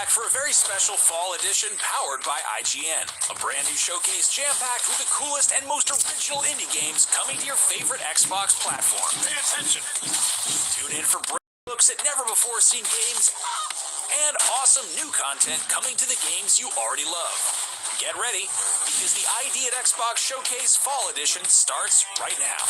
back for a very special fall edition powered by IGN. A brand new showcase jam-packed with the coolest and most original indie games coming to your favorite Xbox platform. Pay attention. Tune in for brand looks at never-before-seen games and awesome new content coming to the games you already love. Get ready, because the ID at Xbox Showcase Fall Edition starts right now.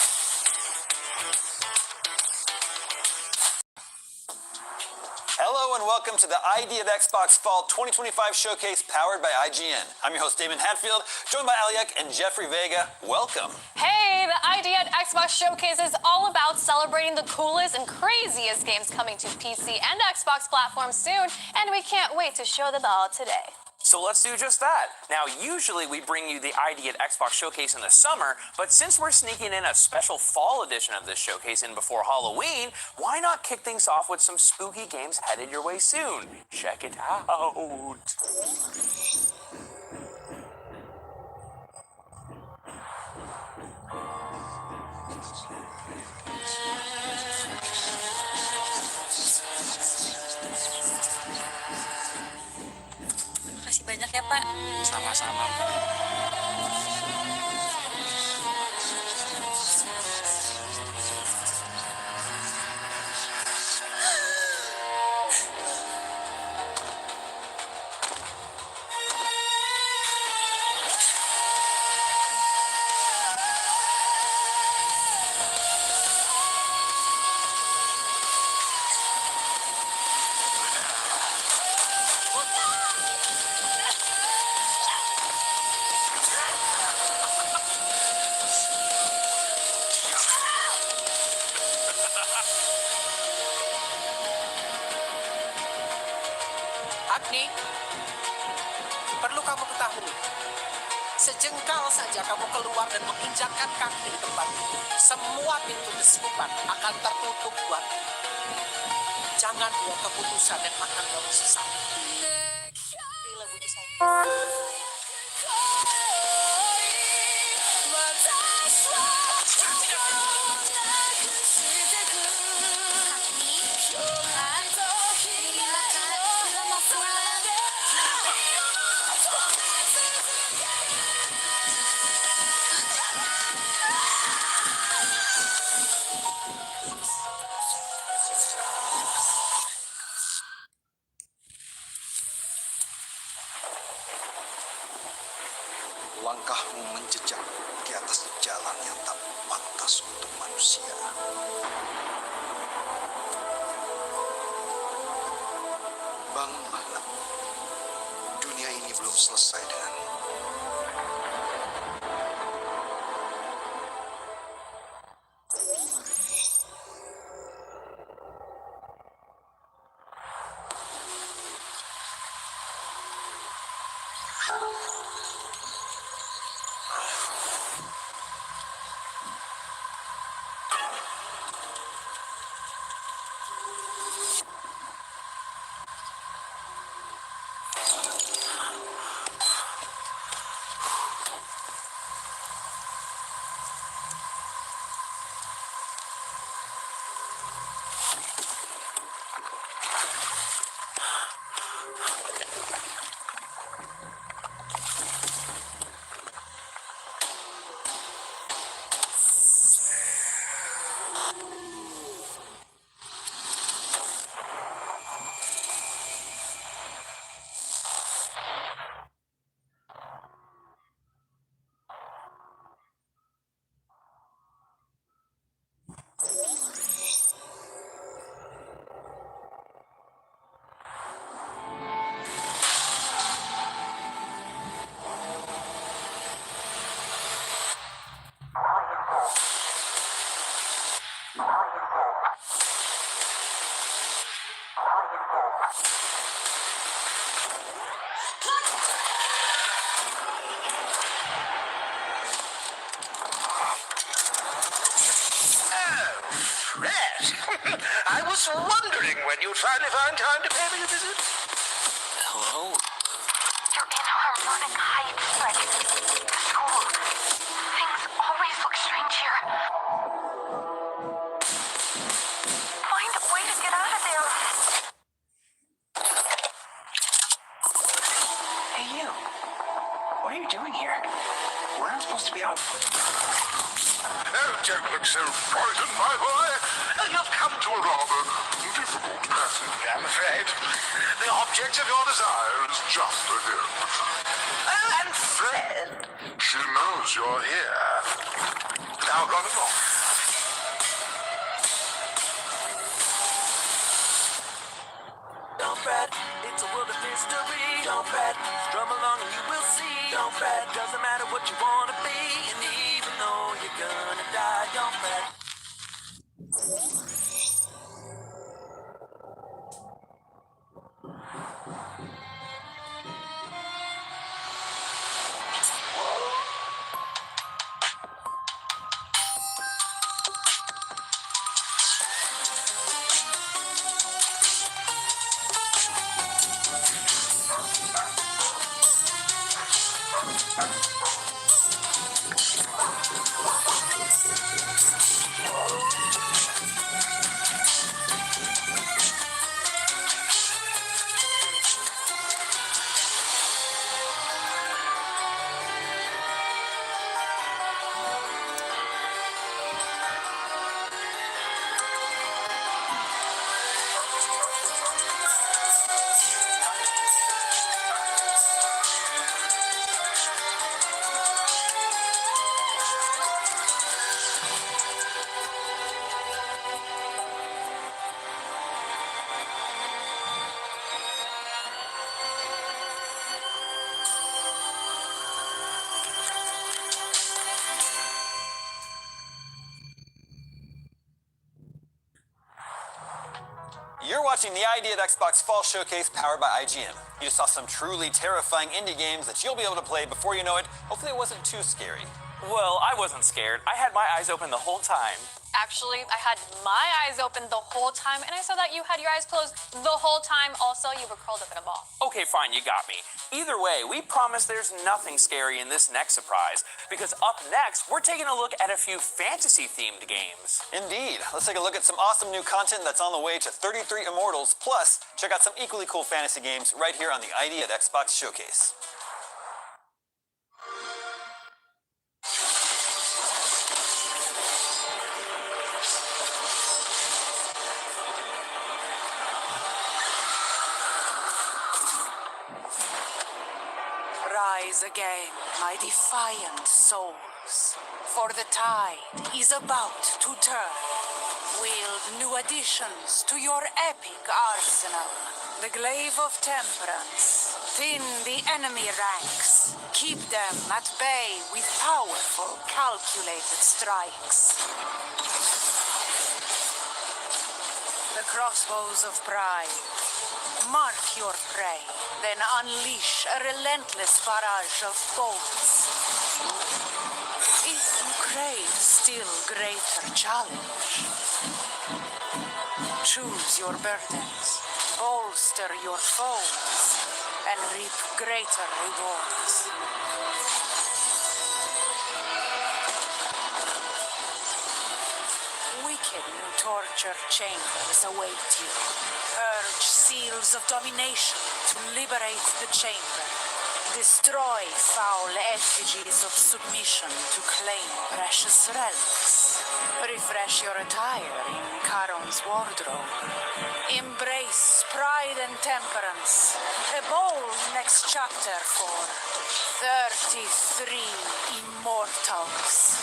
Hello and welcome to the ID at Xbox Fall 2025 Showcase powered by IGN. I'm your host Damon Hatfield, joined by Aliek and Jeffrey Vega. Welcome. Hey, the ID at Xbox Showcase is all about celebrating the coolest and craziest games coming to PC and Xbox platforms soon, and we can't wait to show them all today. So let's do just that. Now, usually we bring you the ID at Xbox Showcase in the summer, but since we're sneaking in a special fall edition of this showcase in before Halloween, why not kick things off with some spooky games headed your way soon? Check it out. Makasih banyak ya, Pak. Sama-sama. Agni, perlu kamu ketahui, sejengkal saja kamu keluar dan menginjakkan kaki di tempat ini, semua pintu kesukupan akan tertutup buatmu. Jangan buat keputusan yang akan kamu sesali. Bila bunyi saya. Langkahmu menjejak di atas jalan yang tak pantas untuk manusia. Bangunlah, nak. Dunia ini belum selesai denganmu. I was wondering when you'd finally find time to pay me a visit. Hello? You're in Harmonic Heights, like the school. Things always look strange here. Find a way to get out of there. are you doing here? We're not supposed to be out. Oh, don't look so frightened, my boy. You've come to a rather difficult passage, I'm afraid. The object of your desire is just ahead. Oh, and Fred. She knows you're here. Now run along. Don't fret, it's a world of mystery. Don't fret, strum along and you will see. Don't fret, doesn't matter what you wanna be, and even though you're gonna die, don't fret. You're watching the ID at Xbox Fall Showcase powered by IGN. You saw some truly terrifying indie games that you'll be able to play before you know it. Hopefully it wasn't too scary. Well, I wasn't scared. I had my eyes open the whole time. Actually, I had my eyes open the whole time, and I saw that you had your eyes closed the whole time. Also, you were curled up in a ball. Okay, fine, you got me. Either way, we promise there's nothing scary in this next surprise, because up next, we're taking a look at a few fantasy-themed games. Indeed. Let's take a look at some awesome new content that's on the way to 33 Immortals. Plus, check out some equally cool fantasy games right here on the ID at Xbox Showcase. Rise again, my defiant souls, for the tide is about to turn. Wield new additions to your epic arsenal. The Glaive of Temperance. Thin the enemy ranks. Keep them at bay with powerful, calculated strikes. The Crossbows of Pride. Mark your prey, then unleash a relentless barrage of bolts. If you crave still greater challenge, choose your burdens, bolster your foes, and reap greater rewards. Wicked new torture chambers await you. Purge seals of domination to liberate the chamber. Destroy foul effigies of submission to claim precious relics. Refresh your attire in Charon's wardrobe. Embrace pride and temperance. A bold next chapter for 33 Immortals.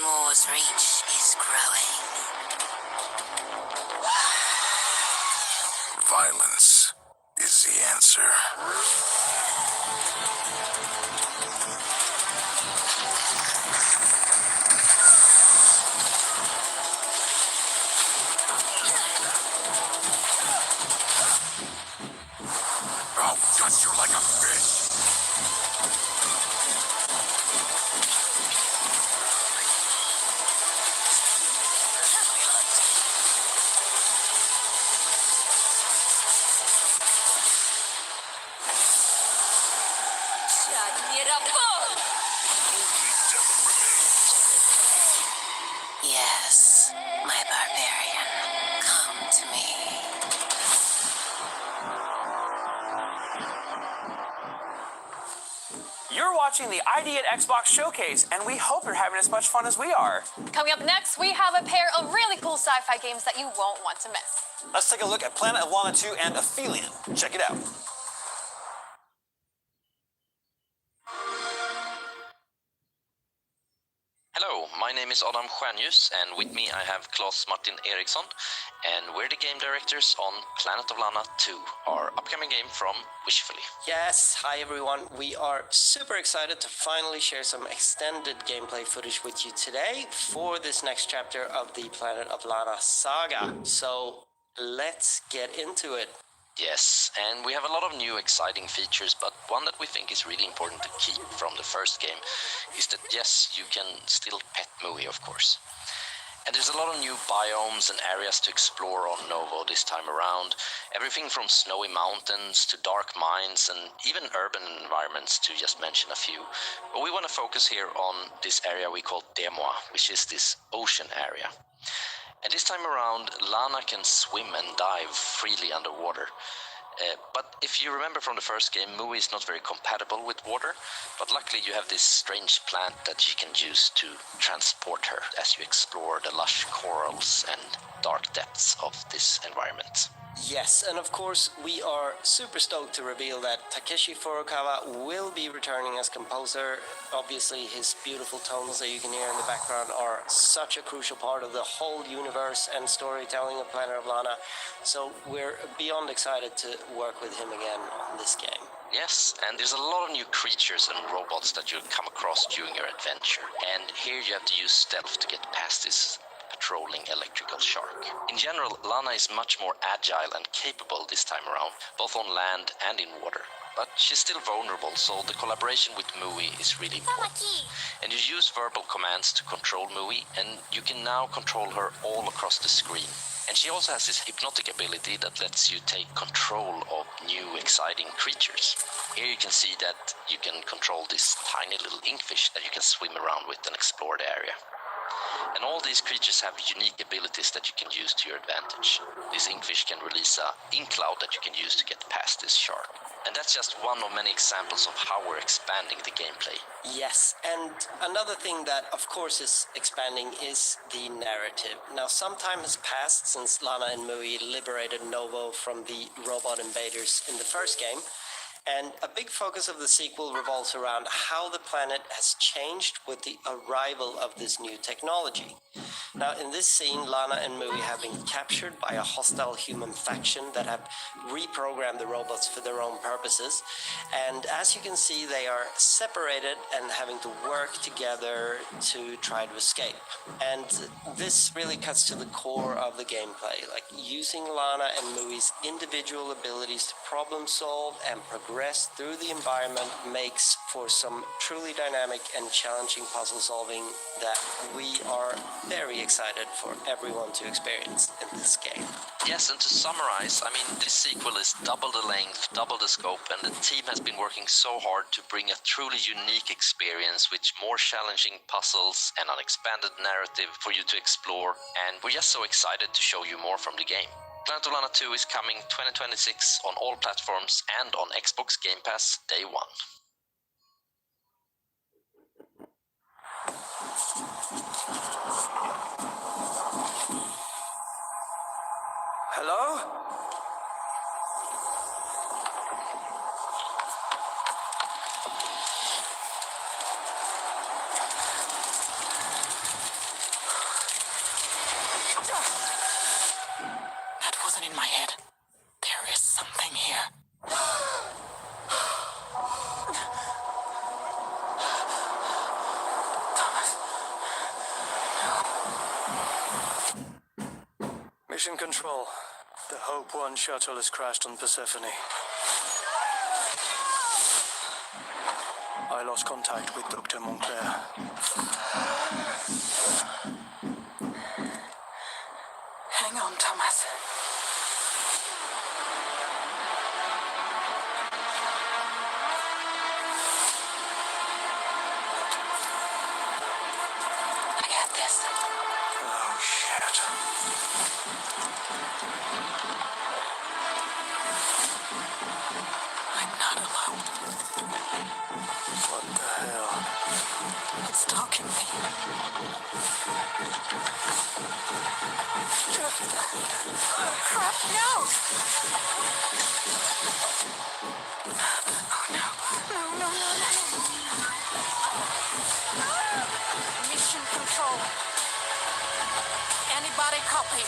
Amor's reach is growing. Violence is the answer. I'll gut you like a fish. Yes, my barbarian, come to me. You're watching the ID at Xbox Showcase, and we hope you're having as much fun as we are. Coming up next, we have a pair of really cool sci-fi games that you won't want to miss. Let's take a look at Planet of Lana 2 and Aphelion. Check it out. Hello, my name is Adam Stjernljus, and with me I have Claes Martin Eriksson, and we're the game directors on Planet of Lana 2, our upcoming game from Wishfully. Yes, hi everyone. We are super excited to finally share some extended gameplay footage with you today for this next chapter of the Planet of Lana saga. So let's get into it. Yes, and we have a lot of new exciting features, but one that we think is really important to keep from the first game is that yes, you can still pet Mui, of course. And there's a lot of new biomes and areas to explore on Novo this time around. Everything from snowy mountains to dark mines and even urban environments, to just mention a few. But we want to focus here on this area we call Demoa, which is this ocean area. And this time around, Lana can swim and dive freely underwater. But if you remember from the first game, Mui is not very compatible with water, but luckily you have this strange plant that you can use to transport her as you explore the lush corals and dark depths of this environment. Yes, and of course we are super stoked to reveal that Takeshi Furukawa will be returning as composer. Obviously his beautiful tones that you can hear in the background are such a crucial part of the whole universe and storytelling of Planet of Lana, so we're beyond excited to work with him again on this game. Yes, and there's a lot of new creatures and robots that you'll come across during your adventure, and here you have to use stealth to get past this patrolling electrical shark. In general, Lana is much more agile and capable this time around, both on land and in water. But she's still vulnerable, so the collaboration with Mui is really important. And you use verbal commands to control Mui, and you can now control her all across the screen. And she also has this hypnotic ability that lets you take control of new exciting creatures. Here you can see that you can control this tiny little inkfish that you can swim around with and explore the area. And all these creatures have unique abilities that you can use to your advantage. This inkfish can release a ink cloud that you can use to get past this shark. And that's just one of many examples of how we're expanding the gameplay. Yes, and another thing that of course is expanding is the narrative. Now some time has passed since Lana and Mui liberated Novo from the robot invaders in the first game. And a big focus of the sequel revolves around how the planet has changed with the arrival of this new technology. Now, in this scene, Lana and Mui have been captured by a hostile human faction that have reprogrammed the robots for their own purposes. And as you can see, they are separated and having to work together to try to escape. And this really cuts to the core of the gameplay, like using Lana and Mui's individual abilities to problem solve and progress through the environment makes for some truly dynamic and challenging puzzle solving that we are very excited for everyone to experience in this game. Yes, and to summarize, I mean, this sequel is double the length, double the scope, and the team has been working so hard to bring a truly unique experience with more challenging puzzles and an expanded narrative for you to explore, and we're just so excited to show you more from the game. Planet of Lana 2 is coming 2026 on all platforms and on Xbox Game Pass day one. Hello? Mission Control. The Hope One shuttle has crashed on Persephone. I lost contact with Dr. Monclair. Hang on, Thomas. I got this. Oh, shit. I'm not alone. What the hell? It's stalking me. Crap, no! Oh, no. No. Mission Control. Anybody copy?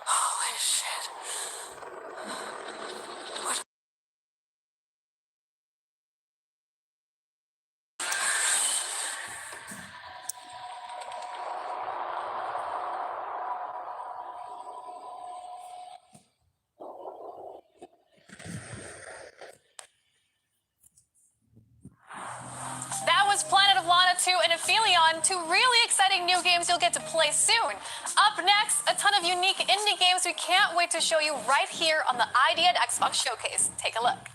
Holy shit. What? That was Planet of Lana 2 and Aphelion, two really exciting new games you'll get to play soon. Up next, a ton of unique indie games we can't wait to show you right here on the ID at Xbox Showcase. Take a look.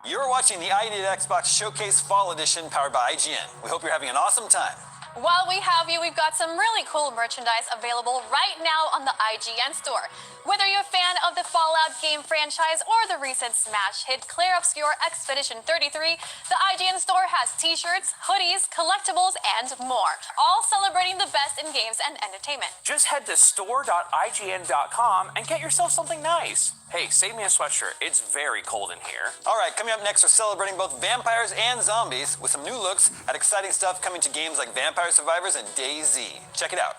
You're watching the ID at Xbox Showcase Fall Edition powered by IGN. We hope you're having an awesome time. While we have you, we've got some really cool merchandise available right now on the IGN store. Whether you're a fan of the Fallout game franchise or the recent smash hit Clair Obscur Expedition 33, the IGN store has t-shirts, hoodies, collectibles, and more, all celebrating the best in games and entertainment. Just head to store.ign.com and get yourself something nice. Hey, save me a sweatshirt. It's very cold in here. All right, coming up next, we're celebrating both vampires and zombies with some new looks at exciting stuff coming to games like Vampire Survivors and DayZ. Check it out.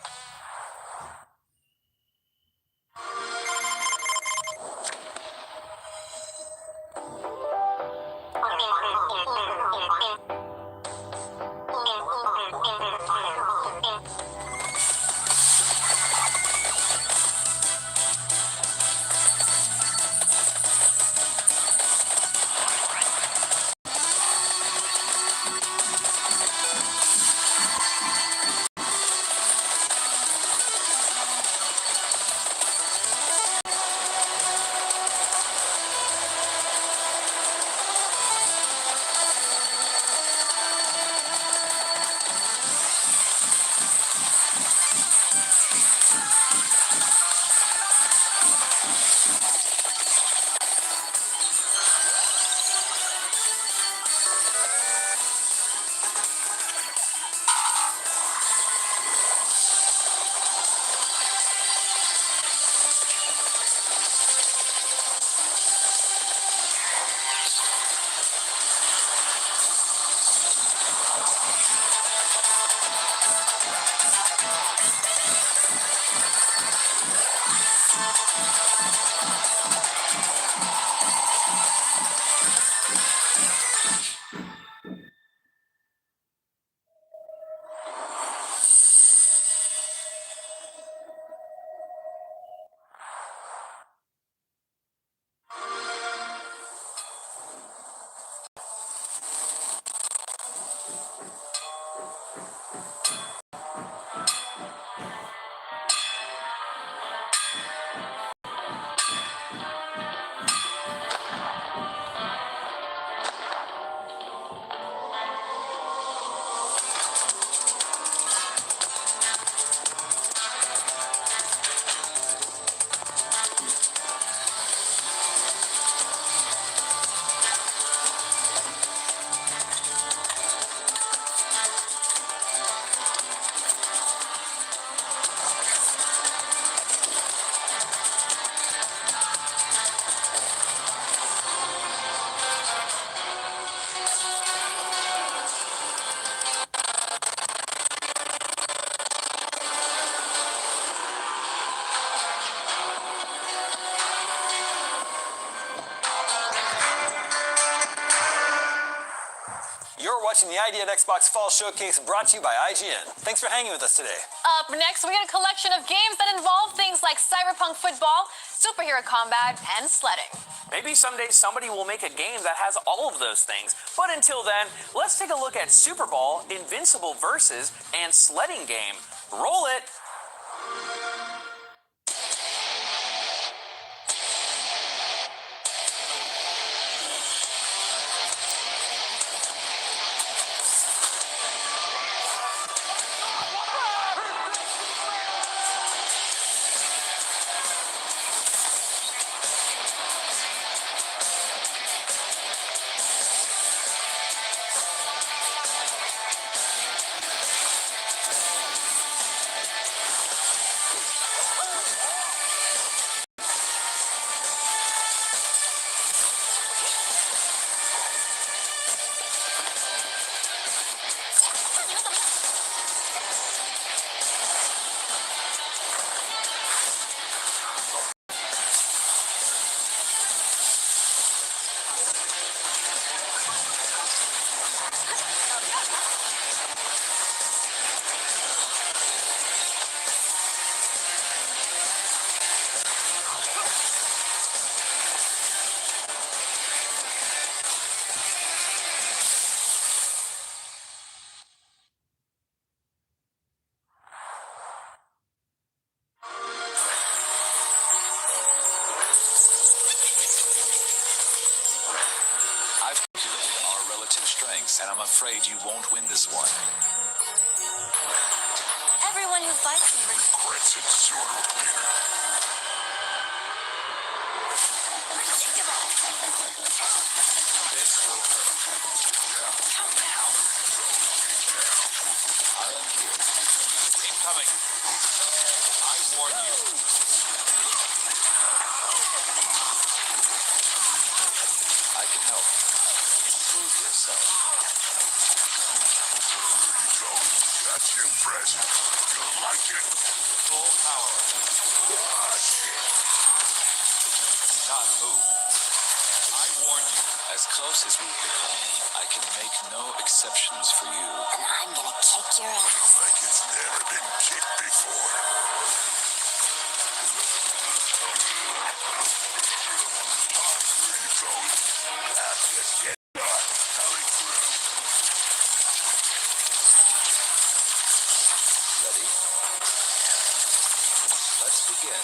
watching the ID at Xbox Fall Showcase brought to you by IGN. Thanks for hanging with us today. Up next, we get a collection of games that involve things like cyberpunk football, superhero combat, and sledding. Maybe someday somebody will make a game that has all of those things. But until then, let's take a look at Super Bowl, Invincible Versus, and sledding game. Roll it! I've calculated our relative strengths, and I'm afraid you won't win this one. Everyone who fights me Regrets it sooner or later. This will hurt. come now. I am here. Incoming. I warn you. I can help. Prove yourself. That's your present. You like it? Full power. Do not move. I warn you. As close as we've become, I can make no exceptions for you. And I'm gonna kick your ass. Like it's never been kicked before. Where you going? Let's get done. Hurry through. Ready? Let's begin.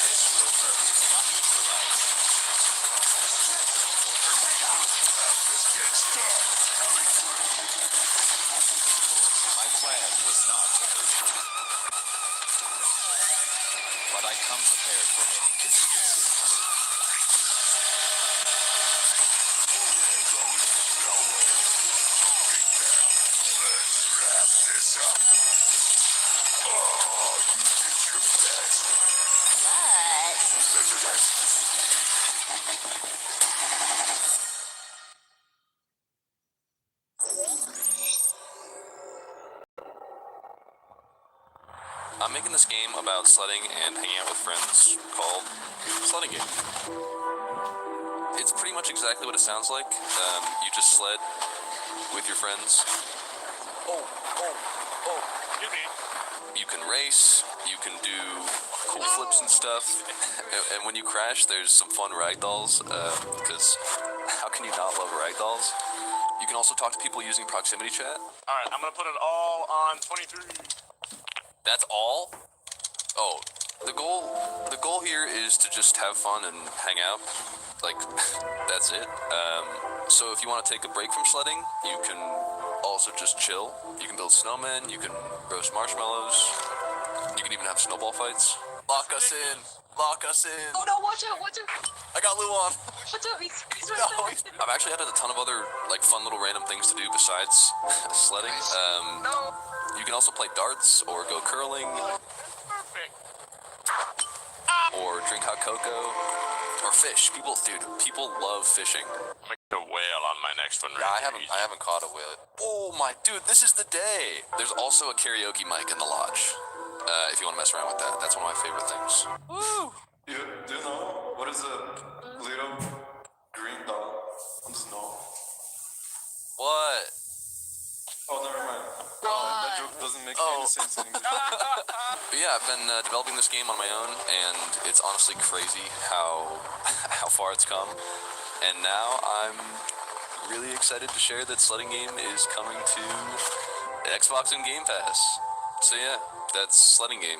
This will hurt. Neutralize. Let's get started. Hurry through. My plan was not to hurt you. But I come prepared for any contingency. Let's wrap this up. Oh, you did your best. I'm making this game about sledding and hanging out with friends called Sledding Game. It's pretty much exactly what it sounds like. You just sled with your friends. You can race, you can do cool flips and stuff, and when you crash, there's some fun ragdolls, because how can you not love ragdolls? You can also talk to people using proximity chat. Alright, I'm gonna put it all on 23. That's all? Oh, the goal here is to just have fun and hang out. Like, that's it. So if you want to take a break from sledding, you can also just chill. You can build snowmen, you can roast marshmallows, you can even have snowball fights. Lock us in. Lock us in. Oh no, watch out, watch out. I got Lou on. Watch out, he's right there. I've actually added a ton of other like fun little random things to do besides sledding. You can also play darts or go curling. Perfect. Or drink hot cocoa. Or fish. People love fishing. Make a whale on my next one. Yeah, I haven't caught a whale. Oh my dude, this is the day. There's also a karaoke mic in the lodge. If you want to mess around with that, that's one of my favorite things. Woo! Do you know what is a little green dot on the snow? What? explain the same thing. But yeah, I've been developing this game on my own, and it's honestly crazy how far it's come. And now I'm really excited to share that Sledding Game is coming to Xbox and Game Pass. So yeah, that's Sledding Game.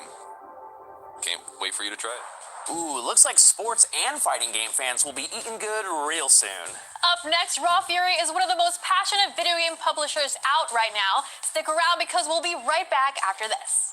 Can't wait for you to try it. Ooh, looks like sports and fighting game fans will be eating good real soon. Up next, Raw Fury is one of the most passionate video game publishers out right now. Stick around because we'll be right back after this.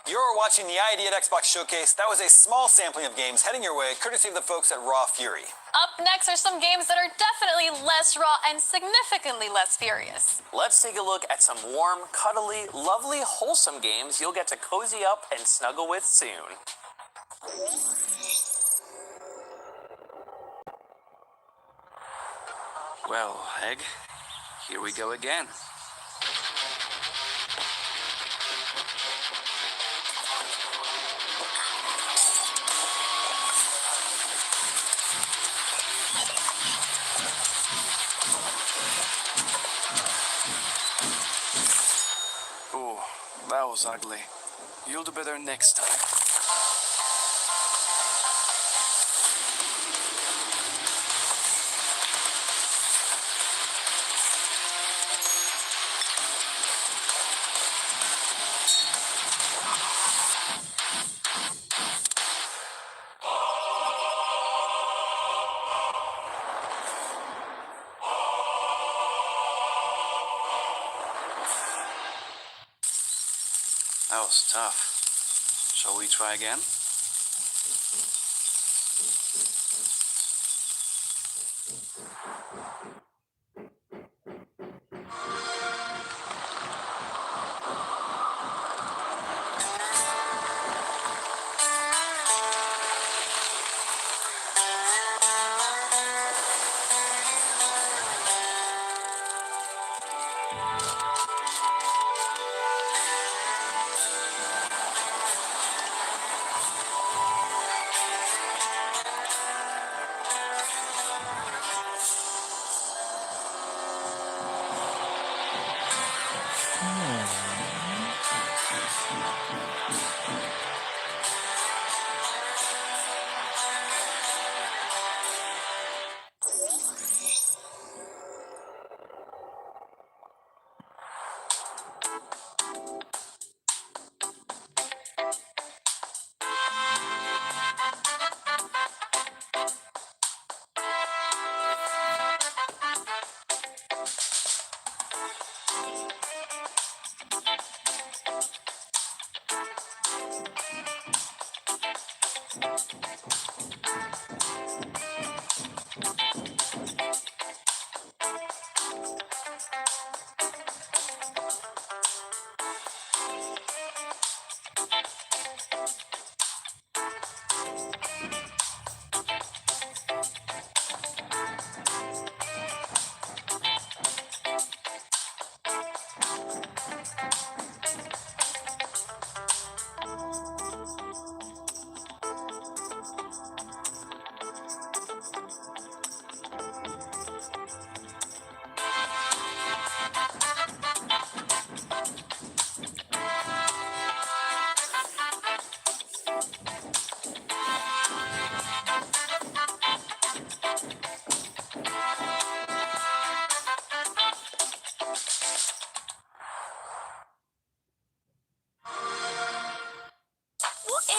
You're watching the ID at Xbox Showcase. That was a small sampling of games heading your way, courtesy of the folks at Raw Fury. Up next are some games that are definitely less raw and significantly less furious. Let's take a look at some warm, cuddly, lovely, wholesome games you'll get to cozy up and snuggle with soon. Well, Egg, here we go again. Oh, that was ugly. You'll do better next time. That was tough. Shall we try again? What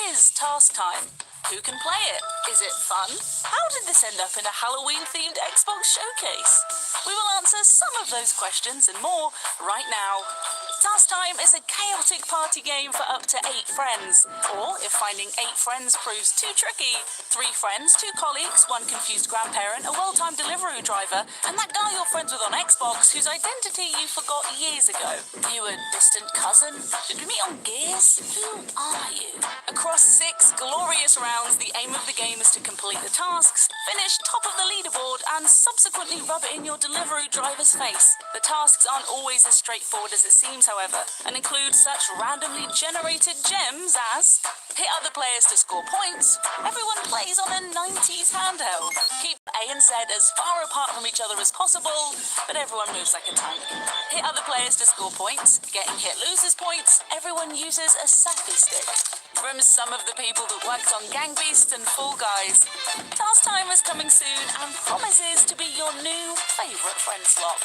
is Task Time? Who can play it? Is it fun? How did this end up in a Halloween-themed Xbox showcase? We will answer some of those questions and more right now. Task Time is a chaotic party game for up to 8 friends. Or, if finding 8 friends proves too tricky, 3 friends, 2 colleagues, 1 confused grandparent, a well-timed Deliveroo driver, and that guy you're friends with on Xbox whose identity you forgot years ago. You a distant cousin? Did we meet on Gears? Who are you? Across 6 glorious rounds, the aim of the game is to complete the tasks, finish top of the leaderboard, and subsequently rub it in your Deliveroo driver's face. The tasks aren't always as straightforward as it seems, however, and include such randomly generated gems as hit other players to score points. Everyone plays on a 90s handheld. Keep A and Z as far apart from each other as possible, but everyone moves like a tank. Hit other players to score points. Getting hit loses points. Everyone uses a selfie stick. From some of the people that worked on Gang Beasts and Fall Guys. Task Time is coming soon and promises to be your new favourite friend slot.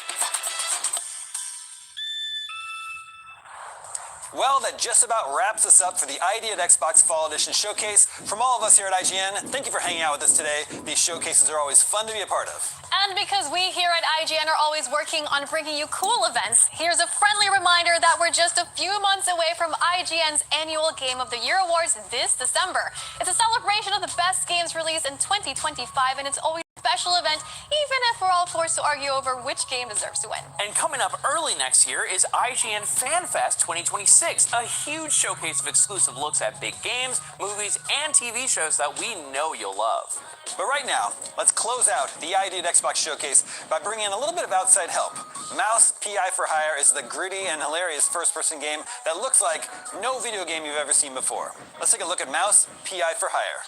Well, that just about wraps us up for the ID at Xbox Fall Edition Showcase. From all of us here at IGN, thank you for hanging out with us today. These showcases are always fun to be a part of. And because we here at IGN are always working on bringing you cool events, here's a friendly reminder that we're just a few months away from IGN's annual Game of the Year Awards this December. It's a celebration of the best games released in 2025, and it's always a special event, even if we're all forced to argue over which game deserves to win. And coming up early next year is IGN FanFest 2026, a huge showcase of exclusive looks at big games, movies, and TV shows that we know you'll love. But right now, let's close out the ID at Xbox Showcase by bringing in a little bit of outside help. Mouse PI for Hire is the gritty and hilarious first-person game that looks like no video game you've ever seen before. Let's take a look at Mouse PI for Hire.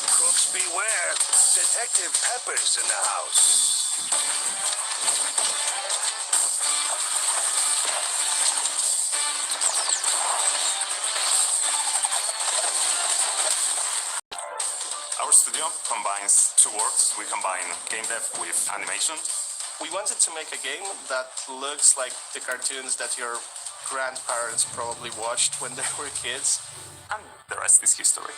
Crooks beware. Detective Pepper's in the house. Our studio combines two worlds. We combine game dev with animation. We wanted to make a game that looks like the cartoons that your grandparents probably watched when they were kids. And the rest is history.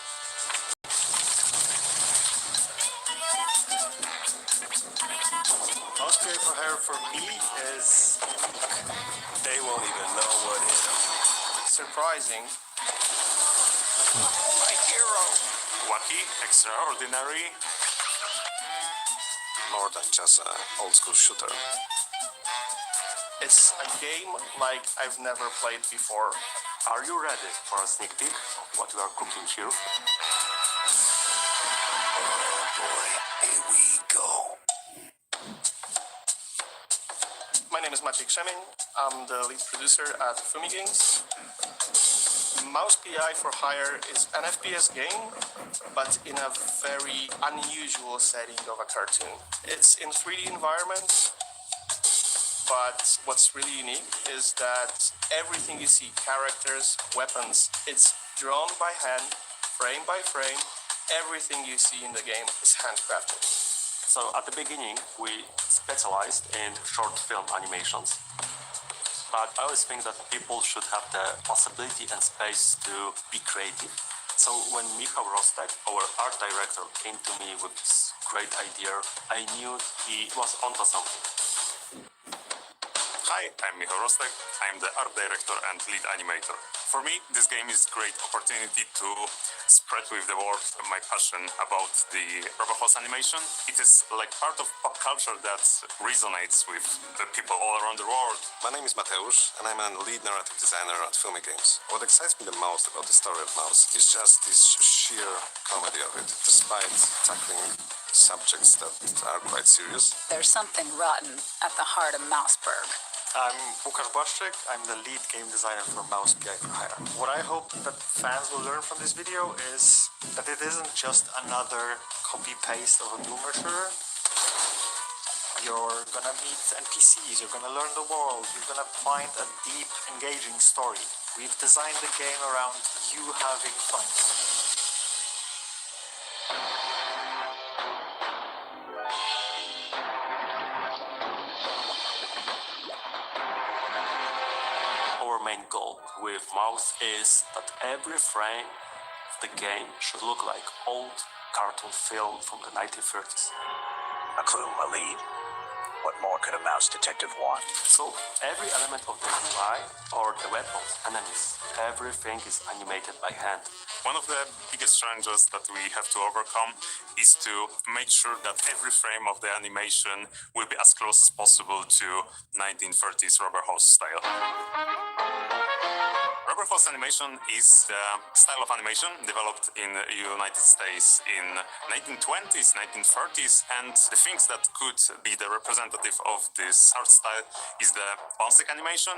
Mouse PI for Hire for me is... They won't even know what hit them. Surprising. My hero! Wacky, extraordinary, More than just an old school shooter. It's a game like I've never played before. Are you ready for a sneak peek of what we are cooking here? Oh boy, here we go. My name is Maciej Krzemień. I'm the lead producer at Fumi Games. Mouse PI for Hire is an FPS game, but in a very unusual setting of a cartoon. It's in 3D environment, but what's really unique is that everything you see, characters, weapons, it's drawn by hand, frame by frame. Everything you see in the game is handcrafted. So at the beginning, we specialized in short film animations. But I always think that people should have the possibility and space to be creative. So when Michał Rostek, our art director, came to me with this great idea, I knew he was onto something. Hi, Hi, I'm Michał Rostek. I'm the art director and lead animator. For me, this game is a great opportunity to spread with the world my passion about the rubber hose animation. It is like part of pop culture that resonates with the people all around the world. My name is Mateusz, and I'm a lead narrative designer at Filmy Games. What excites me the most about the story of Mouse is just this sheer comedy of it, despite tackling subjects that are quite serious. There's something rotten at the heart of Mouseburg. I'm Łukasz Błaszczyk. I'm the lead game designer for Mouse PI for Hire. What I hope that fans will learn from this video is that it isn't just another copy-paste of a boomer shooter. You're gonna meet NPCs, you're gonna learn the world, you're gonna find a deep, engaging story. We've designed the game around you having fun. Our main goal with Mouse is that every frame of the game should look like old cartoon film from the 1930s. A clue, a lead. What more could a mouse detective want? So every element of the UI or the weapons, enemies, everything is animated by hand. One of the biggest challenges that we have to overcome is to make sure that every frame of the animation will be as close as possible to 1930s rubber hose style. Rubber hose animation is the style of animation developed in the United States in 1920s, 1930s, and the things that could be the representative of this art style is the bouncy animation.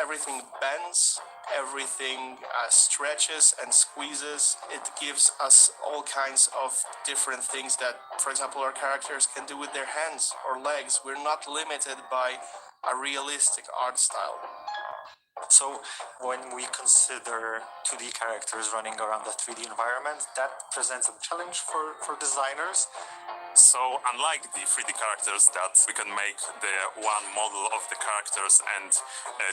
Everything bends, everything stretches and squeezes. It gives us all kinds of different things that, for example, our characters can do with their hands or legs. We're not limited by a realistic art style. So when we consider 2D characters running around the 3D environment, that presents a challenge for designers. So unlike the 3D characters that we can make the one model of the characters and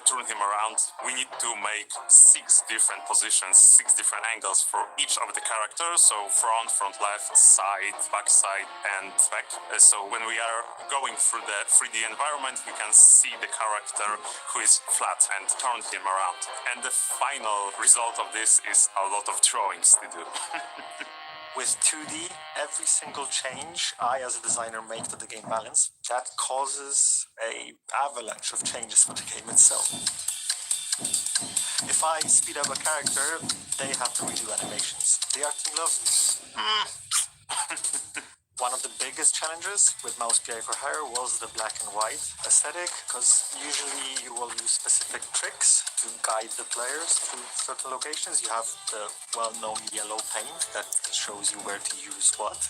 turn him around, we need to make 6 different positions, 6 different angles for each of the characters. So front, left, side, back side, and back. So when we are going through the 3D environment, we can see the character who is flat and turn him around. And the final result of this is a lot of drawings to do. With 2D, every single change I as a designer make to the game balance, that causes an avalanche of changes for the game itself. If I speed up a character, they have to redo animations. The art team loves me. One of the biggest challenges with Mouse PI for Hire was the black and white aesthetic, because usually you will use specific tricks to guide the players through certain locations. You have the well-known yellow paint that shows you where to use what.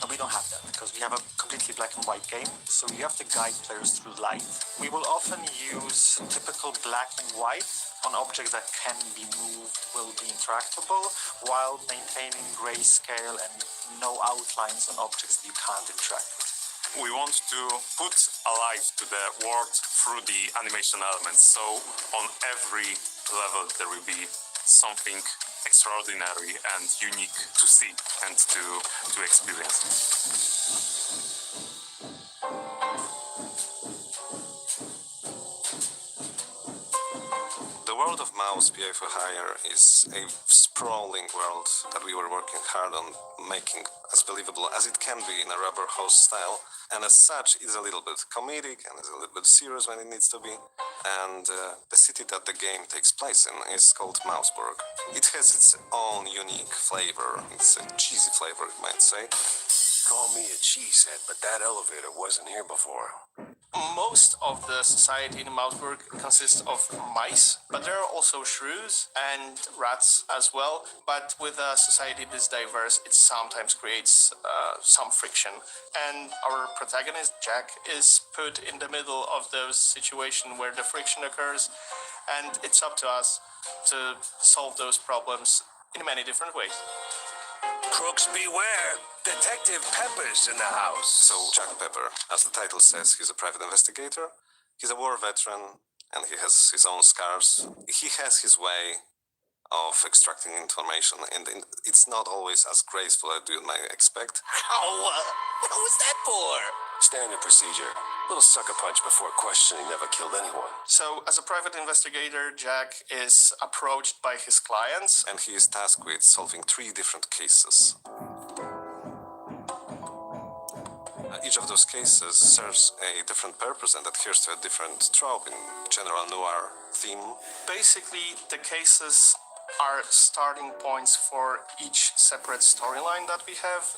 And we don't have that, because we have a completely black and white game, so you have to guide players through light. We will often use typical black and white on objects that can be moved, will be interactable, while maintaining grayscale and no outlines on objects that you can't interact with. We want to put a life to the world through the animation elements. So on every level there will be something extraordinary and unique to see and to experience. The world of Mouse PI for Hire is a sprawling world that we were working hard on making as believable as it can be in a rubber hose style, and as such it's a little bit comedic and it's a little bit serious when it needs to be. And the city that the game takes place in is called Mouseburg. It has its own unique flavor. It's a cheesy flavor, you might say. Call me a cheesehead, but that elevator wasn't here before. Most of the society in Mouseburg consists of mice, but there are also shrews and rats as well. But with a society this diverse, it sometimes creates some friction. And our protagonist, Jack, is put in the middle of those situations where the friction occurs, and it's up to us to solve those problems in many different ways. Crooks beware! Detective Pepper's in the house. So Jack Pepper, as the title says, he's a private investigator. He's a war veteran and he has his own scars. He has his way of extracting information, and it's not always as graceful as you might expect. What was that for? Standard procedure. Little sucker punch before questioning never killed anyone. So, as a private investigator, Jack is approached by his clients. And he is tasked with solving 3 different cases. Each of those cases serves a different purpose and adheres to a different trope in general noir theme. Basically, the cases are starting points for each separate storyline that we have.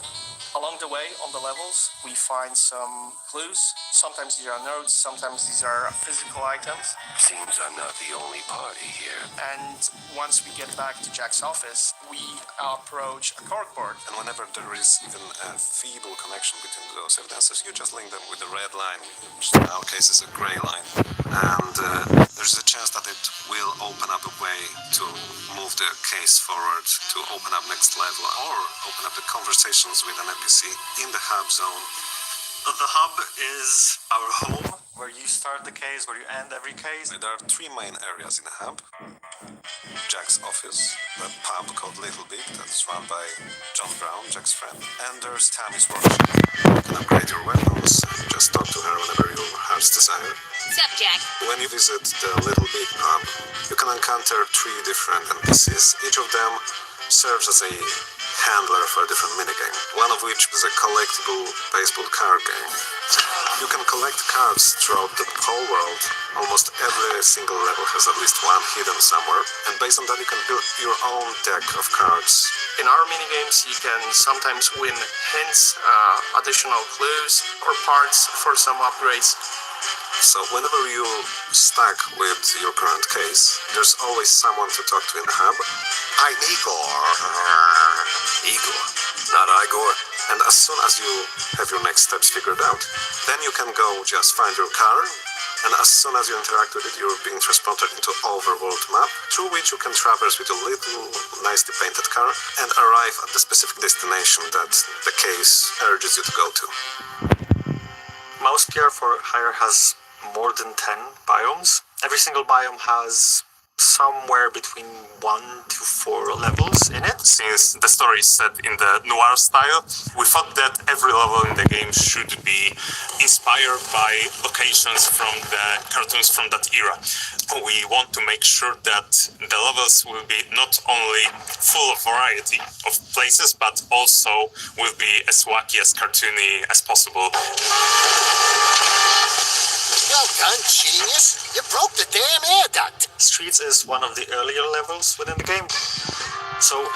Along the way, on the levels, we find some clues. Sometimes these are notes, sometimes these are physical items. Seems I'm not the only party here. And once we get back to Jack's office, we approach a corkboard. And whenever there is even a feeble connection between those evidences, you just link them with a red line, which in our case is a gray line. And there's a chance that it will open up a way to move the case forward, to open up next level, or open up the conversations with an NPC in the hub zone. The hub is our home, where you start the case, where you end every case. There are 3 main areas in the hub. Jack's office, the pub called Little Big that's run by John Brown, Jack's friend. And there's Tammy's workshop. You can upgrade your weapons and just talk to her whenever your heart's desire. What's up, Jack? When you visit the Little Big pub, you can encounter 3 different NPCs. Each of them serves as a handler for a different minigame, one of which is a collectible baseball card game. You can collect cards throughout the whole world. Almost every single level has at least one hidden somewhere, and based on that you can build your own deck of cards. In our minigames, you can sometimes win hints, additional clues, or parts for some upgrades. So whenever you stack with your current case, there's always someone to talk to in the hub. I'm Igor. Igor, not Igor. And as soon as you have your next steps figured out, then you can go just find your car, and as soon as you interact with it, you're being transported into overworld map, through which you can traverse with a little nicely painted car and arrive at the specific destination that the case urges you to go to. Mouse PR for Hire has more than 10 biomes. Every single biome has somewhere between 1 to 4 levels in it. Since the story is set in the noir style, we thought that every level in the game should be inspired by locations from the cartoons from that era. We want to make sure that the levels will be not only full of variety of places, but also will be as wacky, as cartoony as possible. Well done, genius. You broke the damn air duct. Streets is one of the earlier levels within the game. So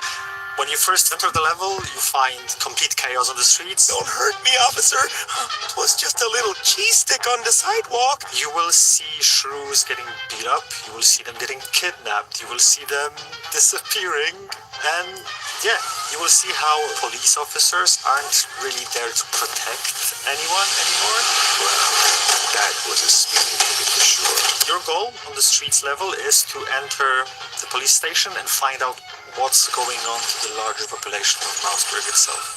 when you first enter the level, you find complete chaos on the streets. Don't hurt me, officer. It was just a little cheese stick on the sidewalk. You will see shrews getting beat up. You will see them getting kidnapped. You will see them disappearing. And yeah, you will see how police officers aren't really there to protect anyone anymore. That was a speeding ticket for sure. Your goal on the streets level is to enter the police station and find out what's going on to the larger population of Mouseburg itself.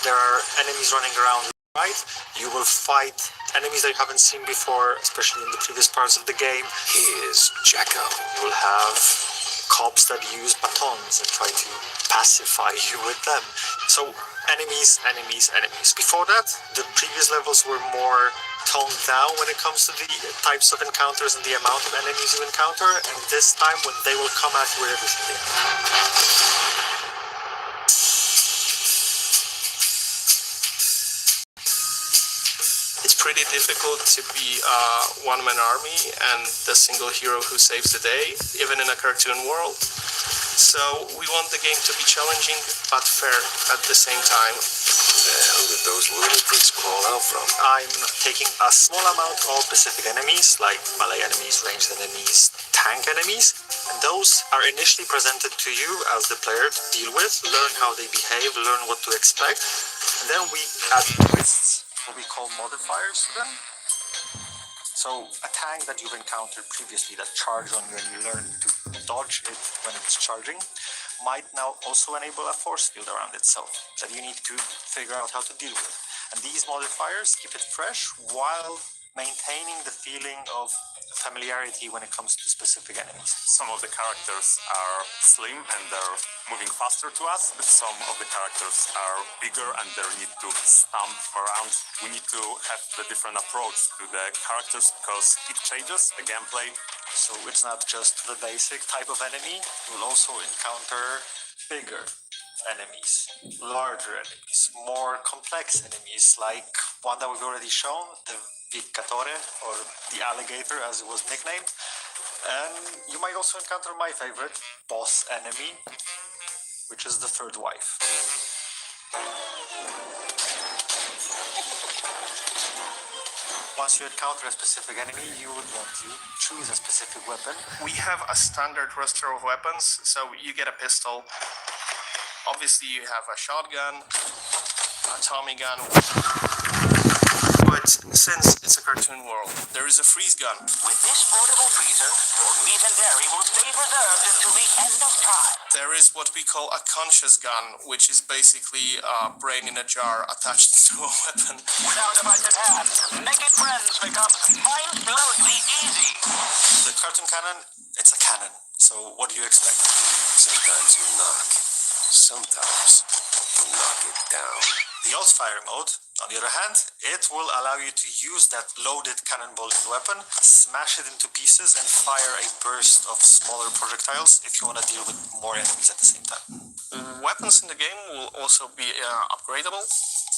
There are enemies running around, right? You will fight enemies that you haven't seen before, especially in the previous parts of the game. Here's Jacko. You will have cops that use batons and try to pacify you with them. So enemies, enemies, enemies. Before that, the previous levels were more toned down when it comes to the types of encounters and the amount of enemies you encounter, and this time when they will come at you with everything they have. It's pretty difficult to be a one-man army and the single hero who saves the day, even in a cartoon world. So we want the game to be challenging but fair at the same time. The hell did those little pricks crawl out from? I'm taking a small amount of specific enemies, like melee enemies, ranged enemies, tank enemies, and those are initially presented to you as the player to deal with, learn how they behave, learn what to expect, and then we add twists, what we call modifiers to them. So a tank that you've encountered previously that charged on you and you learn to dodge it when it's charging might now also enable a force field around itself that you need to figure out how to deal with. And these modifiers keep it fresh while maintaining the feeling of familiarity when it comes to specific enemies. Some of the characters are slim and they're moving faster to us. Some of the characters are bigger and they need to stomp around. We need to have the different approach to the characters because it changes the gameplay. So it's not just the basic type of enemy, you'll also encounter bigger enemies, larger enemies, more complex enemies, like one that we've already shown, the Vicatore, or the alligator as it was nicknamed. And you might also encounter my favorite boss enemy, which is the third wife. Once you encounter a specific enemy, you would want to choose a specific weapon. We have a standard roster of weapons, so you get a pistol. Obviously, you have a shotgun, a Tommy gun. But since it's a cartoon world, there is a freeze gun. With this portable freezer, your meat and dairy will stay preserved until the end of time. There is what we call a conscious gun, which is basically a brain in a jar attached to a weapon. Without a bite at hand, naked friends becomes mind-blowingly easy. The cartoon cannon, it's a cannon. So what do you expect? Sometimes you knock. Sometimes you knock it down. The alt fire mode, on the other hand, it will allow you to use that loaded cannonball weapon, smash it into pieces, and fire a burst of smaller projectiles if you want to deal with more enemies at the same time. Weapons in the game will also be upgradable.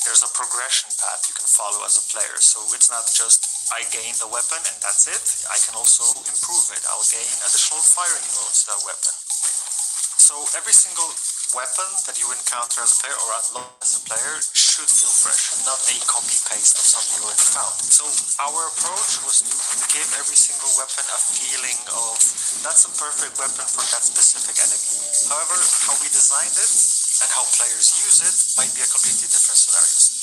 There's a progression path you can follow as a player, so it's not just I gain the weapon and that's it. I can also improve it. I'll gain additional firing modes to that weapon. So every single weapon that you encounter as a player or unlock as a player should feel fresh, not a copy-paste of something you already found. So our approach was to give every single weapon a feeling of that's a perfect weapon for that specific enemy. However, how we designed it and how players use it might be a completely different scenarios.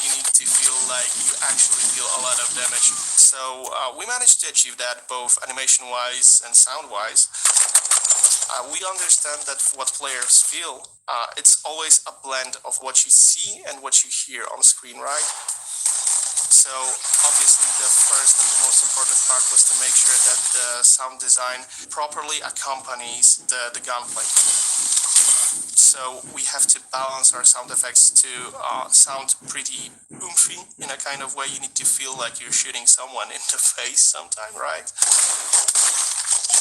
You need to feel like you actually deal a lot of damage. So we managed to achieve that both animation-wise and sound-wise. We understand that what players feel, it's always a blend of what you see and what you hear on screen, right? So obviously the first and the most important part was to make sure that the sound design properly accompanies the gunplay. So we have to balance our sound effects to sound pretty oomphy in a kind of way. You need to feel like you're shooting someone in the face sometime, right?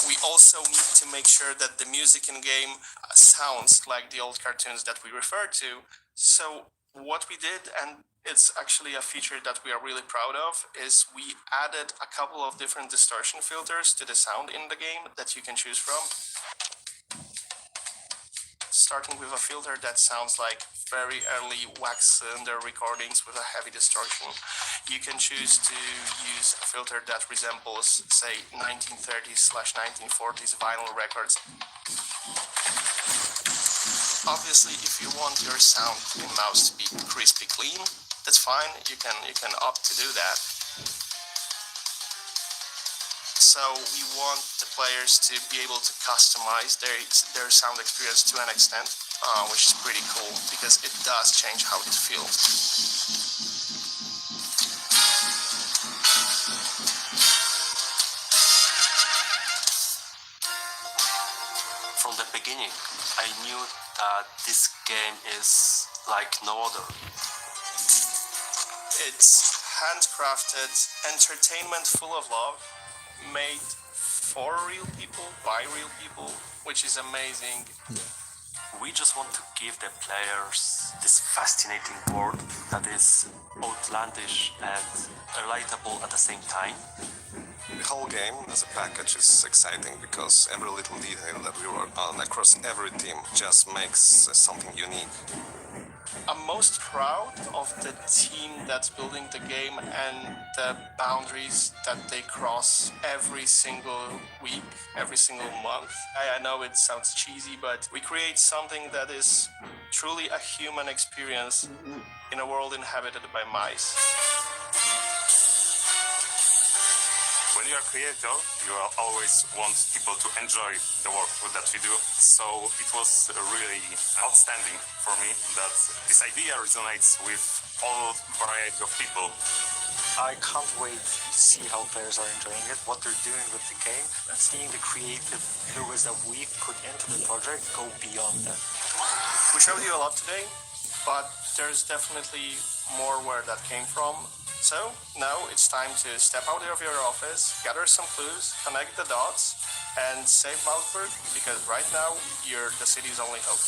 We also need to make sure that the music in game sounds like the old cartoons that we referred to. So what we did, and it's actually a feature that we are really proud of, is we added a couple of different distortion filters to the sound in the game that you can choose from. Starting with a filter that sounds like very early wax cylinder recordings with a heavy distortion. You can choose to use a filter that resembles, say, 1930s/1940s vinyl records. Obviously, if you want your sound in mouse to be crispy clean, that's fine. You can opt to do that. So we want the players to be able to customize their sound experience to an extent, which is pretty cool because it does change how it feels. From the beginning, I knew that this game is like no other. It's handcrafted entertainment full of love, made for real people, by real people, which is amazing. We just want to give the players this fascinating world that is outlandish and relatable at the same time. The whole game as a package is exciting because every little detail that we work on across every team just makes something unique. I'm most proud of the team that's building the game and the boundaries that they cross every single week, every single month. I know it sounds cheesy, but we create something that is truly a human experience in a world inhabited by mice. When you are a creator, you always want people to enjoy the work that we do. So it was really outstanding for me that this idea resonates with all variety of people. I can't wait to see how players are enjoying it, what they're doing with the game, and seeing the creative fluids that we've put into the project go beyond that. We showed you a lot today, but there's definitely more where that came from. So now it's time to step out of your office, gather some clues, connect the dots, and save Mouseburg, because right now you're the city's only hope.